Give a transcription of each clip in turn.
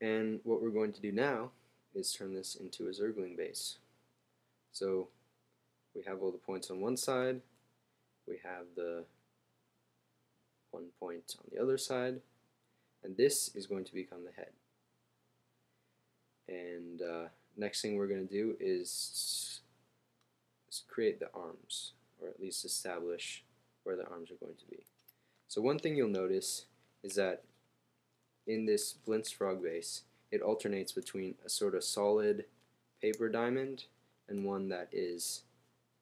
And what we're going to do now is turn this into a zergling base. So we have all the points on one side, we have the one point on the other side, and this is going to become the head. And next thing we're going to do is create the arms, or at least establish where the arms are going to be. So one thing you'll notice is that in this Blintz frog base, it alternates between a sort of solid paper diamond and one that is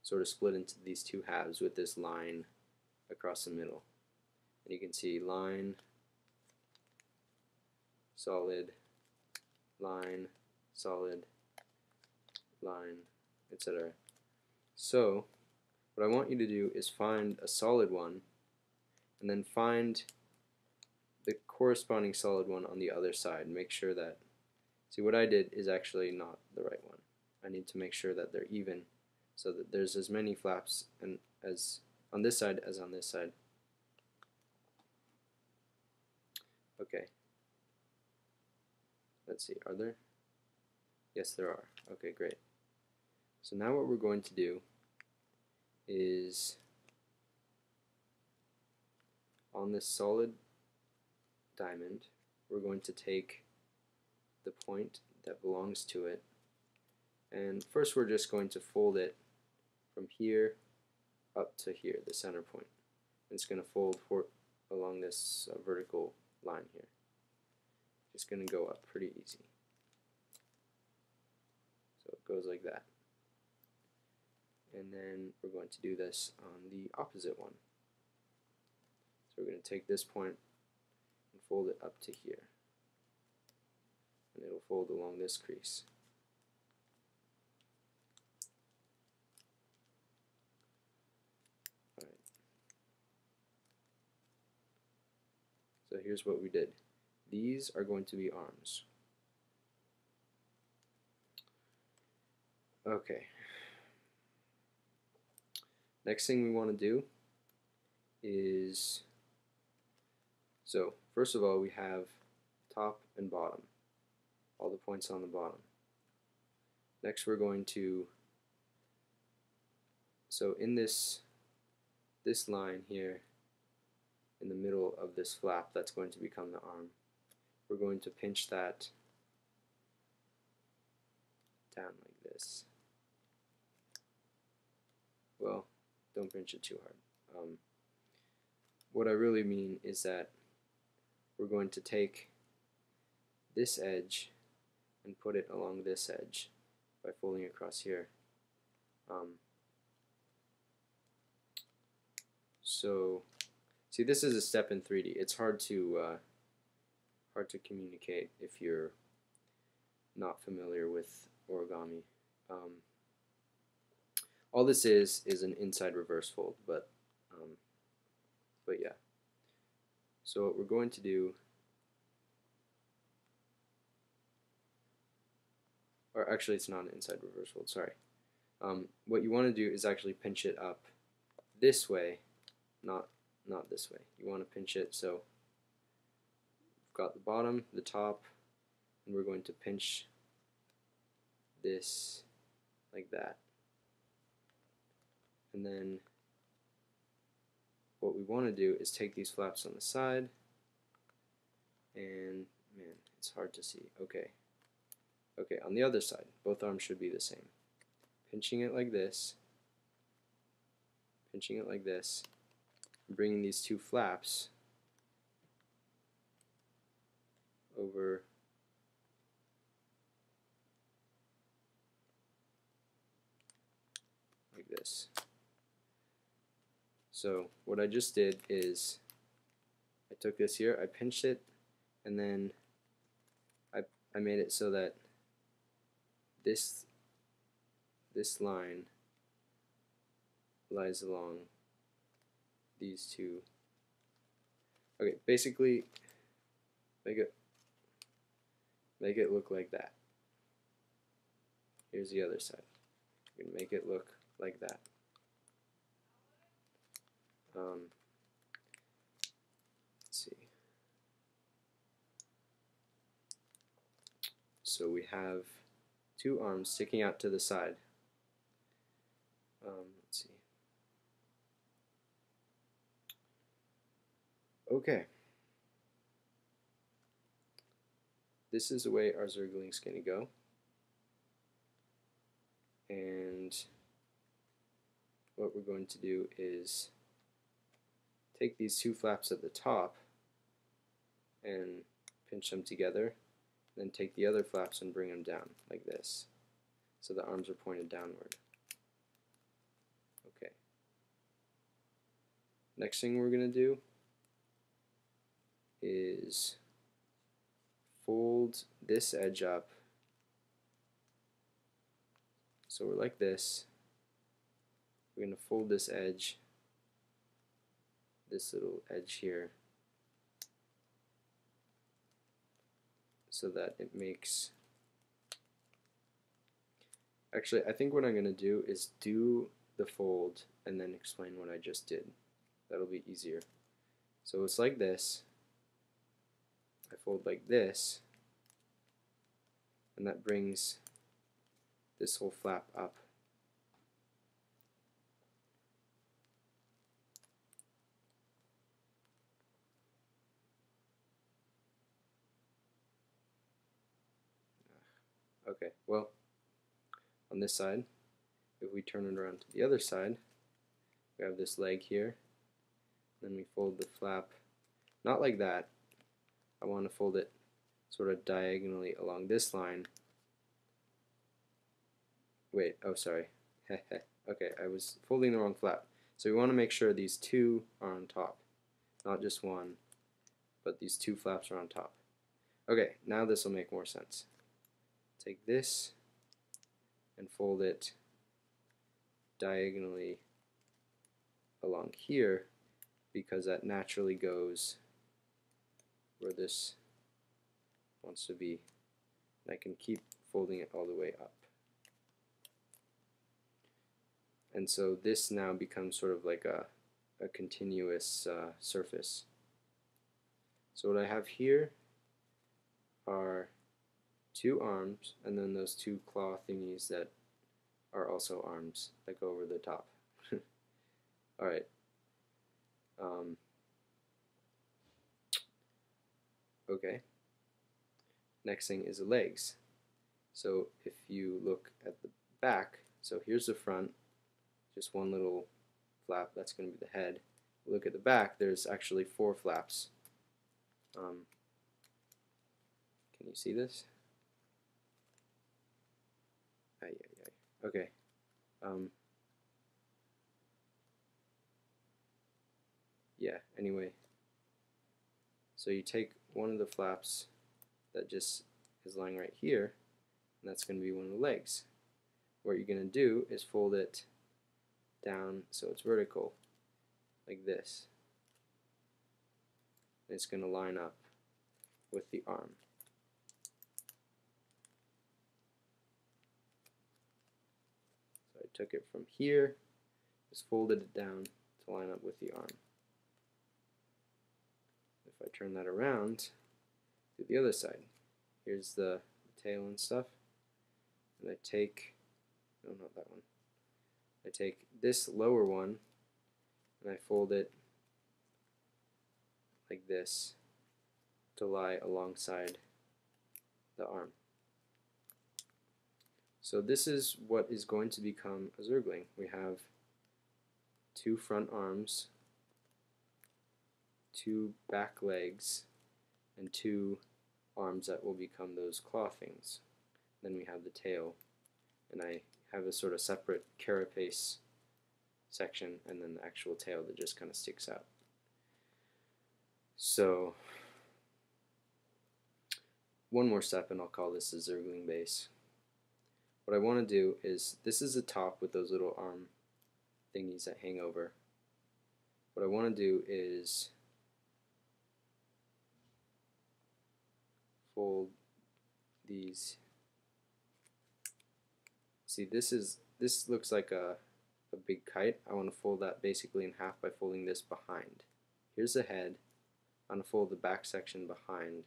sort of split into these two halves with this line across the middle. And you can see line, solid, line, solid, line, etc. So what I want you to do is find a solid one and then find the corresponding solid one on the other side. Make sure that, see, what I did is actually not the right one. I need to make sure that they're even so that there's as many flaps and as on this side as on this side. Okay. Let's see, are there? Yes, there are. Okay, great. So now what we're going to do is on this solid diamond, we're going to take the point that belongs to it, and first we're just going to fold it from here up to here, the center point. And it's going to fold along this vertical line here. It's going to go up pretty easy. So it goes like that. And then we're going to do this on the opposite one. So we're going to take this point and fold it up to here. And it'll fold along this crease. Alright. So here's what we did. These are going to be arms. Okay. Next thing we want to do is, so first of all we have top and bottom, all the points on the bottom. Next we're going to, so in this line here in the middle of this flap that's going to become the arm, we're going to pinch that down like this. Well, don't pinch it too hard. What I really mean is that we're going to take this edge and put it along this edge by folding across here. So, see, this is a step in 3D. It's hard to communicate if you're not familiar with origami. All this is an inside reverse fold, but yeah. So what we're going to do, or actually it's not an inside reverse fold, sorry. What you want to do is actually pinch it up this way, not this way. You want to pinch it so we've got the bottom, the top, and we're going to pinch this like that. And then what we want to do is take these flaps on the side, and man, it's hard to see. Okay, on the other side, both arms should be the same. Pinching it like this, pinching it like this, and bringing these two flaps over like this. So what I just did is I took this here, I pinched it, and then I made it so that this line lies along these two. Okay, basically make it look like that. Here's the other side. You can make it look like that. Let's see. So we have two arms sticking out to the side. Let's see. Okay. This is the way our zergling is going to go. And what we're going to do is take these two flaps at the top and pinch them together, then take the other flaps and bring them down like this, so the arms are pointed downward. Okay. Next thing we're going to do is fold this edge up. So we're like this. We're going to fold this edge, this little edge here, so that it makes... Actually, I think what I'm going to do is do the fold and then explain what I just did. That'll be easier. So it's like this. I fold like this, and that brings this whole flap up. Okay, well, on this side, if we turn it around to the other side, we have this leg here, then we fold the flap, not like that. I want to fold it sort of diagonally along this line. Wait, oh sorry. Okay, I was folding the wrong flap. So we want to make sure these two are on top. Not just one, but these two flaps are on top. Okay, now this will make more sense. Take this and fold it diagonally along here, because that naturally goes where this wants to be. And I can keep folding it all the way up. And so this now becomes sort of like a continuous surface. So what I have here are two arms, and then those two claw thingies that are also arms that go over the top. Alright. Okay. Next thing is the legs. So if you look at the back, so here's the front, just one little flap, that's going to be the head. Look at the back, there's actually four flaps. Can you see this? Okay. Yeah, anyway. So you take one of the flaps that just is lying right here, and that's going to be one of the legs. What you're going to do is fold it down so it's vertical, like this. And it's going to line up with the arm. So I took it from here, just folded it down to line up with the arm. If I turn that around to the other side, here's the tail and stuff, and I take, no, not that one, I take this lower one and I fold it like this to lie alongside the arm. So this is what is going to become a zergling. We have two front arms, two back legs, and two arms that will become those claw things. Then we have the tail, and I have a sort of separate carapace section, and then the actual tail that just kind of sticks out. So one more step, and I'll call this the zergling base. What I want to do is, this is the top with those little arm thingies that hang over. What I want to do is fold these. See, this looks like a big kite. I want to fold that basically in half by folding this behind. Here's the head. I'm going to fold the back section behind